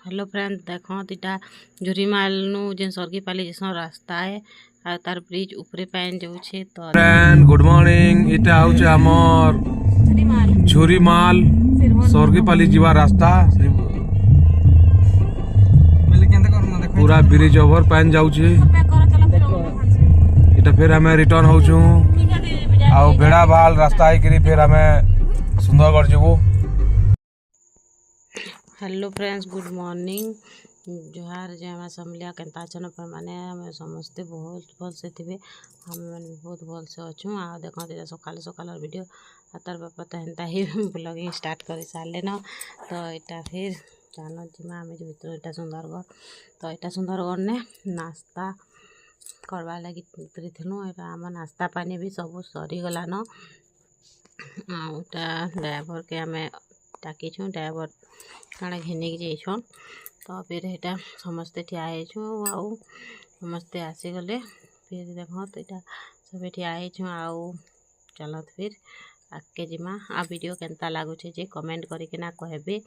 Hello friend देखो इटा झुरीमाल नु जेन सरगीपाली जैसा रास्ता है आ तार ब्रिज ऊपरे पैन जाउछे तो फ्रेंड गुड मॉर्निंग इटा होचे हमर झुरीमाल सरगीपाली जीवा रास्ता पूरा ब्रिज ओवर पैन जाउछे इटा फिर हमें रिटर्न होचू आ बेड़ा बाल रास्ता है कि फिर हमें सुंदरगढ़ जेबू। हेलो फ्रेंड्स गुड मॉर्निंग जोहार जे हम समलिया केनता छन पर माने हम समझते बहुत भल से थिबे हम बहुत भल से अछु आ देखो जे सकाल सकाल वीडियो आतर बापा तो हेंता ही ब्लॉगिंग स्टार्ट कर साले न तो इटा फिर जानो जिमा हमें जो भीतर इटा सुंदरगढ़ तो इटा सुंदरगढ़ ने नाश्ता करवा लगी उतरी थिलु एटा हम नाश्ता पानी भी सब सरी गला न आउटा ड्राइवर के हमें टाकी छु ड्राइवर काଣା घिनिक जाइछन तो फिर एटा समस्ते ठिया हेछु आउ समस्ते आसी गले फिर देखो तो एटा सब ठिया हेछु आउ चलत फिर आके जिमा आ वीडियो केनता लागु छे जे कमेंट करि के ना कहबे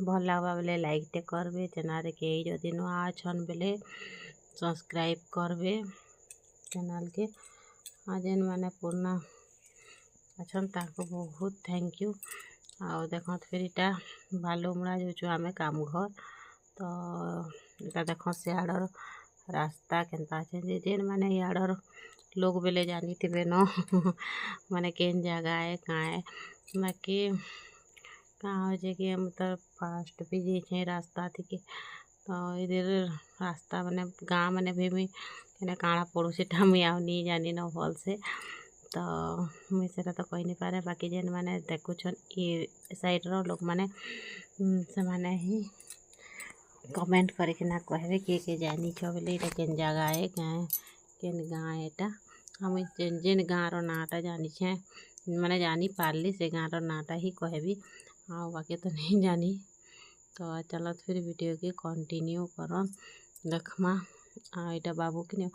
भल लागबा बेले लाइक टे करबे चैनल के जदि नुआ छन बेले सब्सक्राइब करबे चैनल के आ जेन माने पुरना अछन ताको बहुत थैंक यू आ देखो फिर इटा बालुमड़ा जो आमे काम घर तो इटा देखो सियाड़र रास्ता केनता छे जेन माने याड़र लोग बेले जानी थिबे न माने केन जगह है कहाँ है बाकी कहाँ हो जे कि हम तो फास्ट भी जे छे रास्ता थी के तो इधर रास्ता माने गाँव माने भी मैं केने काଣା पड़ोसी टा मुई आउ नहीं जानी न भल से तो मुझे सेटा तो कही नहीं पारे बाकी जेन माने देखुछन ये साइड रो लोग माने से माने ही कमेंट करे के ना कहबे के जानी छ बोले एटा केन जगह है केन गाँव है एटा हम जेन जेन गाँव रो नाटा जानी छे माने जानी पारली से गाँव रो नाटा ही कहबी आ बाकी तो नहीं जानी तो चलत फिर वीडियो के कंटिन्यू करन देखमा आ एटा बाबू के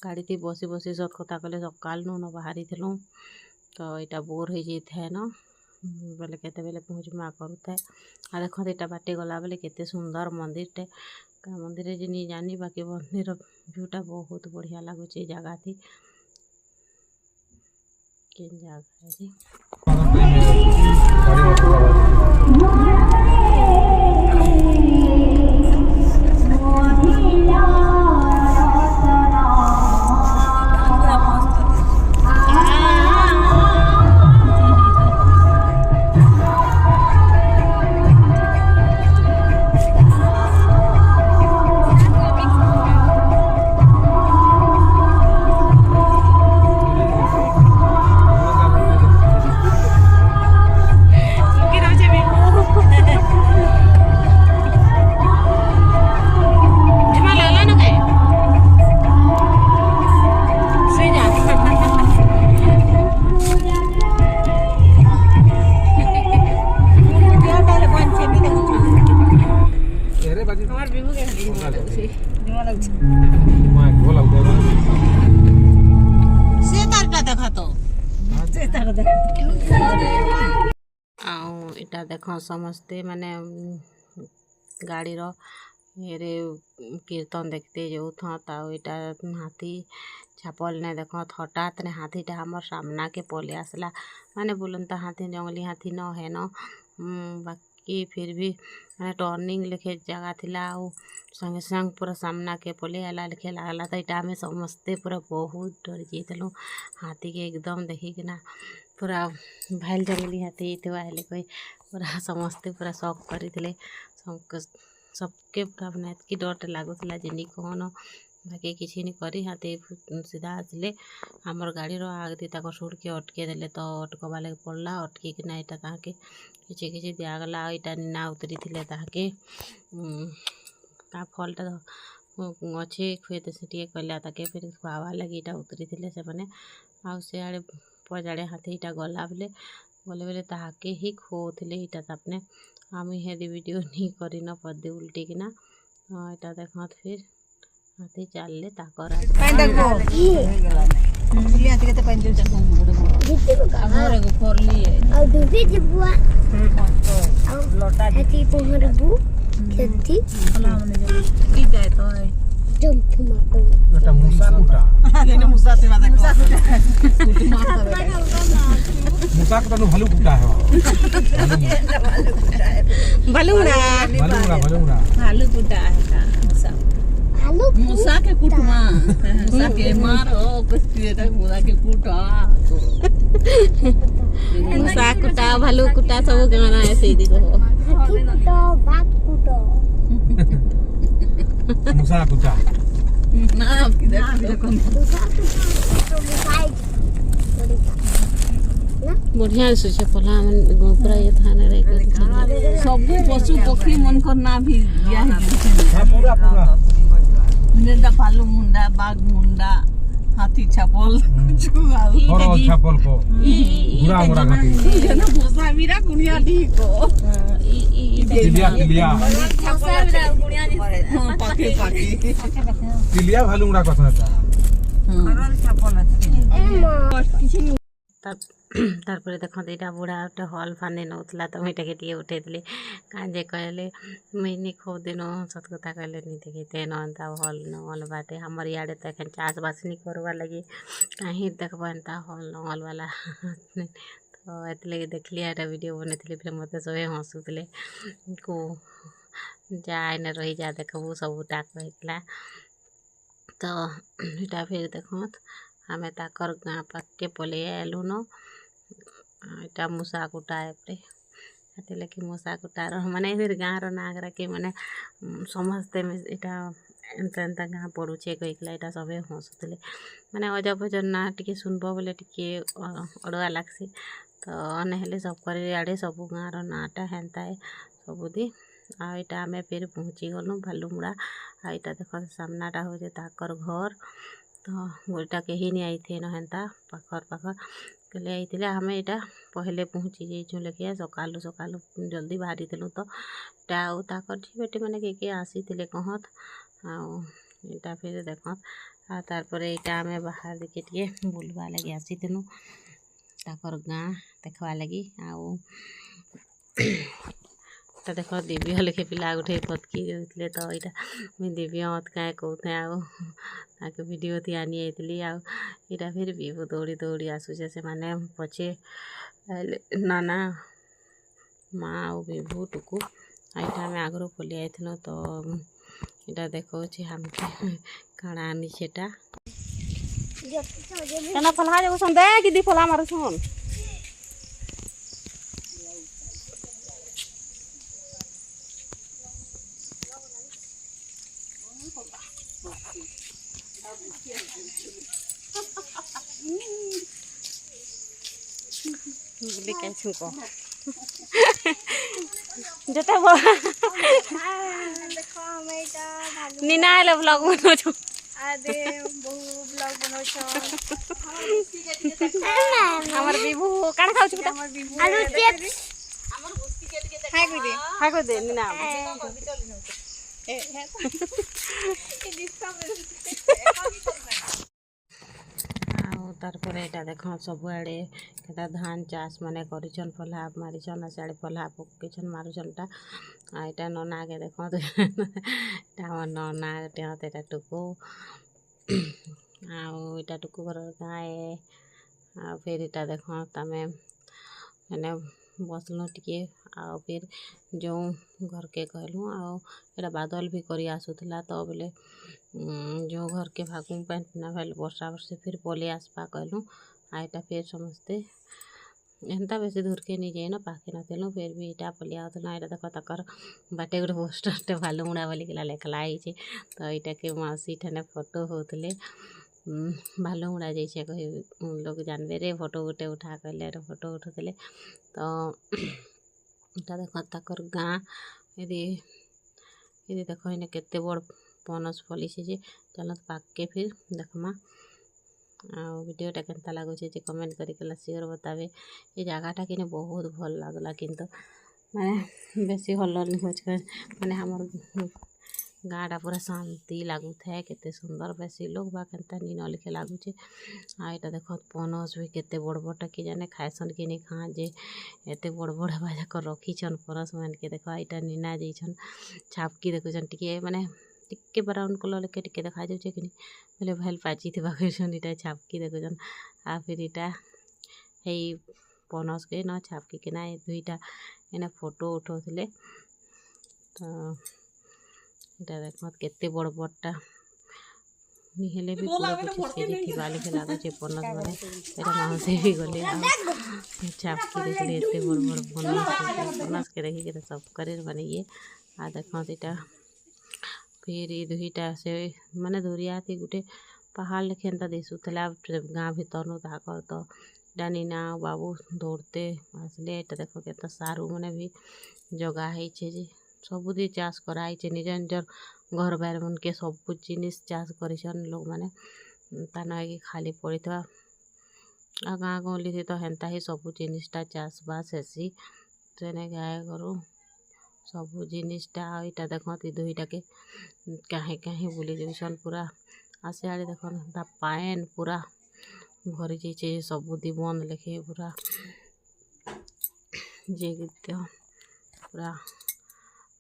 गाड़ी थी बसी बसी सब कथा कले सकाल न बाहरी थिलु तो एटा बोर हो जाता है न बोले केते बेले पहुँचमा करूता आ देखो एटा बाटे गला बेले केते सुंदर मंदिर टे मंदिर जे नहीं जानी बाकी मंदिर व्यूटा बहुत बढ़िया लगुचे जगह थी केन जगह है जी इटा देखो समस्ते माने गाड़ी रो रे कीर्तन देखते जो था ताऊ इटा हाथी छापल ने देखो हठात ने हाथीटा हमर सामना के पले आसला माने बोलन तो हाथी जंगली हाथी न है न बाकी फिर भी माने टर्निंग लिखे जगह थिला आ संगे संग पूरा सामना के पले आला लिखे लागला तो इटा में समस्ते पूरा बहुत डर जेतलु हाथी के एकदम देखी कि ना पूरा भाईल जंगली हाथी तो आले कोई पूरा समस्ते पूरा शौक करी सबके पूरा बनाए कि डर लगुला जिनी कौन बाकी किसी नहीं करी हाथी सीधा आसले आमर गाड़ी रो आगे तक सुड़ के अटके देले तो अटकवा लगे पड़ला अटकी कि ना इटा ताके किसी किसी दिगला इटा ना उतरी थिले ताके का फलटा अच्छे खुएते से टे कहला ताके फिर खुआवा लगी इटा उतरी थिले से माने आ से आड़े पजाड़े हाथी इटा गला बेले गले बेले ताके ही खोले इटा तापने हम हेदी वीडियो नहीं करी न पदे उल्टी कि ना इटा देखो फिर हाथी चलले ताकर हेती पहरबू खेती जंप मारो এটা মুসা কুটা মুসা কুটা नु ভালু কুটা है ভালুংড়া ভালুংড়া भालू कुटा है का मूसा भालू मूसा के कुटमा मूसा के मारो कुछ तक मूसा के कुटा মুসা কুটা ভালু কুটা ସବୁ ଗାନା ऐसे ही देखो हाथी कुटो बाघ कुटो মুসা কুটা ना किधर देखो बढ़िया दिशुचे पला पूरा ये थाने रे सब पशु पक्षी मन कर ना भी दिया है पूरा पूरा मुंडा भालू मुंडा बाघ मुंडा हाथी छापल और छापल को पूरा पूरा घाटी ना भोसा मीरा गुनिया दी को तिलिया तिलिया छापल मीरा गुनिया दी पाके पाके तिलिया भालुंगड़ा कथन था তারপরে দেখতে এটা বুড়া একটা হল ফানি নৌতলা তো এটাকে টিকে উঠেইলি কাজে কহলে মিনি খুব দিন সত কথা কহলে নি দেখতে নন্তা হল নল बाटे हमर याडे त एखन चास बास नी करवा लगी कहीं देखबा एंता हल नल वाला तो एतले देखली एटा वीडियो बनेथिली फिर मते सबे हंसुतले को जाए न रही जा देखबू सब टाक रहला तो एटा फिर देखत हमें ताकर गाँ पाक के पले आलू न एटा मूसा कुटा एपरे हेतिले कि मूसा कुटा माने फिर गाँव नागरा के माने समस्ते एटा एंता एंता गाँ पड़ुचे कहीकला एटा सबे हंसुतले माने अजब भजन ना टिके सुनबो बोले टिके अड़ुआ लागसी तो नहेले सब करे आड़े सब गाँव नाटा हेन्ता है सबुदी आ एटा आमे फिर पहुँची गलु भालुमुड़ा आ एटा देख सामनाटा हो ताकर घर तो गोटा कहीं नहीं आई थे हेन्ता पाखर पाखर कले आई हमें यहाँ पहले पहुँची जाइछुँ लेकिन सकालू सकालू जल्दी बाहरी थिलु तो ताकर झी बेटी मैंने के आसी थे कहत आटा फिर देखत आ तारपरे यहाँ आम बाहर दिखे टे बुलवा लगी आसी थिलु ताकर गाँ देखवा लगी आउ तो देख दिव्य लेखे पिला उठे फतकी देते तो यहाँ मुझे दिव्य मत कहीं कहते आगे वीडियो थी आनी आई आटा फिर विभू दौड़ी दौड़ी आसूचे से माने पछे नाना माँ और विभू टुकु यहाँ आम आगु पलि आई तो यहाँ देखा हम काଣା आनी सेटा फलहा जाऊ दे कि फला मारू सुन बुली कैसे को जते वो देखो हमें इटा भालू नीना आले व्लॉग बनो छो आदे बहु ब्लॉग बनो छ हमर बिबू काण खाउ छ हमर बिबू आलू चिप्स हाय को दे नीना तारपर यहाँ देख सबुआड़े केता धान चाष माने करिछन फलहा मारिछन सियाड़े फलहा पकेछन मारुछनटा यहाँ नना के देख हमर नना टेहत यहाँ टुकु आटा टुकु घर गाए आ फिर यहाँ देख तमें मैंने बसलु टिके आ फिर जो घर के कहलु आ बादल भी करी आसूला तो बोले जो घर के भागू पैंट पिना भेल वर्षा वर्षे फिर पलि आसपा कहलु आ यहाँ फिर समस्ते एंता बेसी दूर के नहीं जाए न पाखे नथिलु फिर भी यहाँ पलि आउथला यहाँ देख तकर बाटे गोटे पोस्टर भालुमुड़ा बोलिकला लेखला है तो यहाँ के मौसी ठाने फोटो होते भालुमुड़ा जैसे कही लोग जानबे रे फोटो गोटे उठा कहले फोटो उठुले तो यहाँ देख तकर गाँ यदि देख इन केते बड़ पनस फलिছে जे चलत पाक के फिर देखमा वीडियोटा केनता लगुचे जे कमेंट करी के शेयर बतावे ये जगहटा कि बहुत भल लगला किंतु माने बेसी हल नहीं हो माने हमर गाँटा पूरा शांति लगुए केते सुंदर बेसी लोग बा केनता नीन लिखे लगुचे। आईटा देख पनस भी केते बड़ बड़टा कि जाने खाएसन कि नहीं खा जे एते बड़ बड़ बाजाक रखीछन पनस मान के। देख आईटा नीना जाइछन छापकी देखुछन टिके माने टिके ब्राउन कलर के टिके देखा जाउछे कि बोले भल पाची थिबा कहछन। इटा छापकी देखुछन आ फिर इटा हेई पनस के न छापकी के ना दुईटा एना फोटो उठाउथिले। तो इटा देखत केते बड़ बड़टा निहेले भी पूरा कुछ केजी थिबा लिखे लागुचे पनस माने एटा माउसे भी गले छापकी देखले एते बड़ बड़ पनस के देखि के सब करे माने ये आ देखत इटा फिर ई दुईटा से माने दूरिया थी गुटे पहाड़ लेखे एंता दिसुथला गाँ भीतर नु ताकर तो डानीना बाबू दौड़ते आसले। एटा देखो केता सारू माने भी जगा ହେଇছে जे सबुदी चाष कराइछे निज निजर घर बार मन के सब जिनिस चाष करिछन लोग माने ता नगे खाली पड़िथवा आ गाँ गहली थी तो हेन्ता ही सब जिनिसटा चाष बास हेसी तेने गाय गरु सब जिनिसटा। इटा देखत दुईटा के काहे काहे बुली जाइछन पूरा आसे आड़े देखन ता पाएन पूरा भरी जाइछे सबुदी बंद लेखे पूरा जे पूरा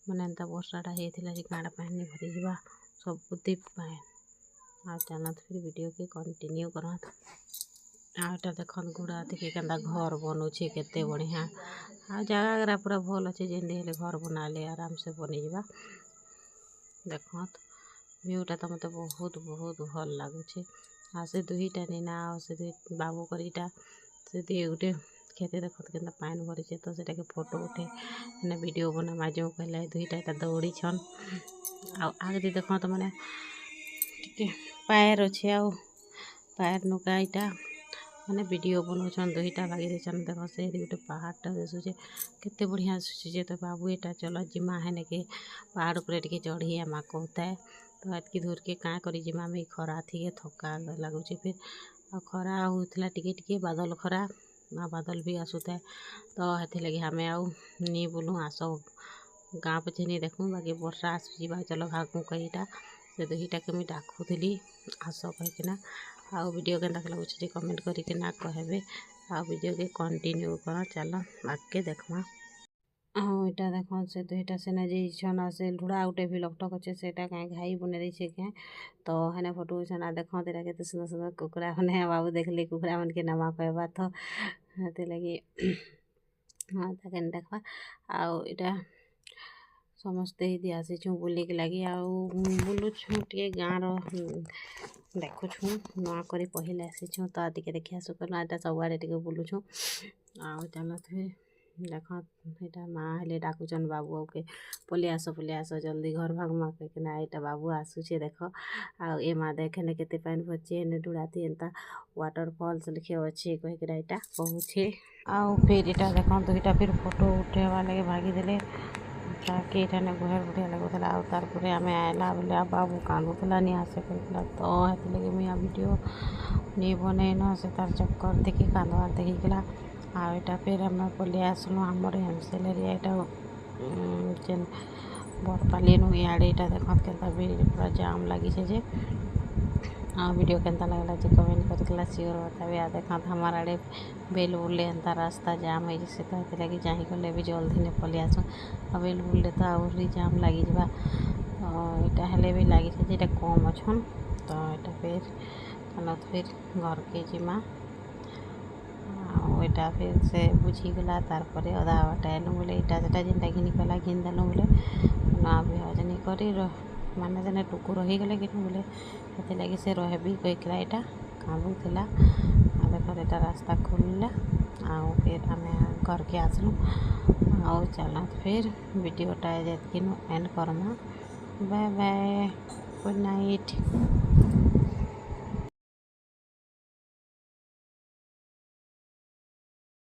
माने एंता वर्षाटा हेथिला जे गाँटा पानी भरी जीवा सबुदी पाएन। आ चलत फिर वीडियो के कंटिन्यू करत। आ एटा देखन गुड़ा थी केंता घर बनउछे केते बढ़िया आ जगह पूरा भल अच्छे जेंदी हेले घर बना ले आराम से बनी जीवा। देखत व्यूटा तो मते बहुत बहुत भल लागुछे। आ से दुईटा नीना आ से दुई बाबू करीटा से दी गुटे खेते देखत केंता पानी भरिछे तो सेटा के फोटो उठे ने वीडियो बना माजो कहला दुईटा एटा दौड़ी छन। आ आगे दी देखत माने टिके पैर अच्छे आ पैर नुका इटा माने वीडियो बनौछन दुईटा भागी देछन। देख से गुटे पहाड़टा दिसुचे केते बढ़िया दिसुचे। तो बाबू एटा चल जिमा हेने के पहाड़ ऊपर टिके चढ़ी आमा कहता है तो एतकी दूर के का करी जिमा में खरा थी थका लगुचे। फिर आ खरा होथला टिके टिके बादल खरा आ बादल भी आसुता तो हेथि लगी हमें आउ नी बोलूँ आस गाँ पछे नहीं देखूँ बाकी वर्षा आसुची चलो भागू कईटा से दुईटा के मुई डाकुथली आस कहीकिना। आ वीडियो के लगुचे कमेंट करके ना कहबे आ वीडियो के कंटिन्यू कर चल आगे देखमा। इटा देख से दुईटा सेना जाइछन से लुड़ा गुटे भी लकटक अच्छे सेटा कहीं घाई बने रही क्या तो हेने फोटो उछन आ देख तेरा के सुंदर सुंदर कुकड़ा मैंने बाबू देखली कुकड़ा मन के नमा कहबा तो ते लगी हाँ ताके देखा आटा समस्ते ही आसीछूँ बुलिक लगी बुलुछूँ टे गाँव देखुछूँ नुआ कर पहले आसीछूँ तो टे देखिया सुकना एटा सबुआड़े टे बुलुछूँ। आ चल फिर देख यहाँ माँ हेले डाकुचन बाबू के पलि आस जल्दी घर भागमा कहीकिना यहाँ बाबू आसुचे देख आ ए माँ देखे केते पानी भरछे एने डुड़ाती एंता वाटरफॉल्स लिखे अच्छे कहीकिना यहाँ कहूछे। आउ फिर यहाँ देख दुईटा फिर फोटो उठेवा लगे भागी देले ताकि यहाँ गुहर बढ़िया लगुला आ तार आम आएला बोले आ बाबू कांदुला नहीं आसे कहला तो हेथि लगे मुझे वीडियो नहीं बनैन से तार चक्कर देखी कांदवार देखिकला। आ यहाँ फिर हम पलि आसलु आमर हेमसेल एरिया यहाँ जेन बरपाली नु इे यहाँ देखत केंता पूरा जाम लगी जे आ वीडियो केंता लगला जे कमेंट करके सियोर बताबे। आ देखत हमार आड़े बेल बुले एंता रास्ता जाम है से तो ये लगी जाही गले भी जल्दी ने पलि आस आ बेल बुले तो आहरी जाम लगी जा तो यहाँ हेले भी लगी जे कम अच्छन तो यहाँ फिर चलत फिर घर के जिमा यहाँ फिर से बुझीगला तार अधा बाटा एलु बोले इटा सेटा जेनटा घिनी कहला घिन देलु बोले ना भी हजनी करी माने जेने टुकु रहीगले कि बोले हेथि लगी से रहबी कहला यहाँ कांदुला। आ देख यहाँ रास्ता खुलला आ फिर आम घर के आसलु आ चल फिर वीडियोटा जेतकी एंड करमा। Bye bye good night.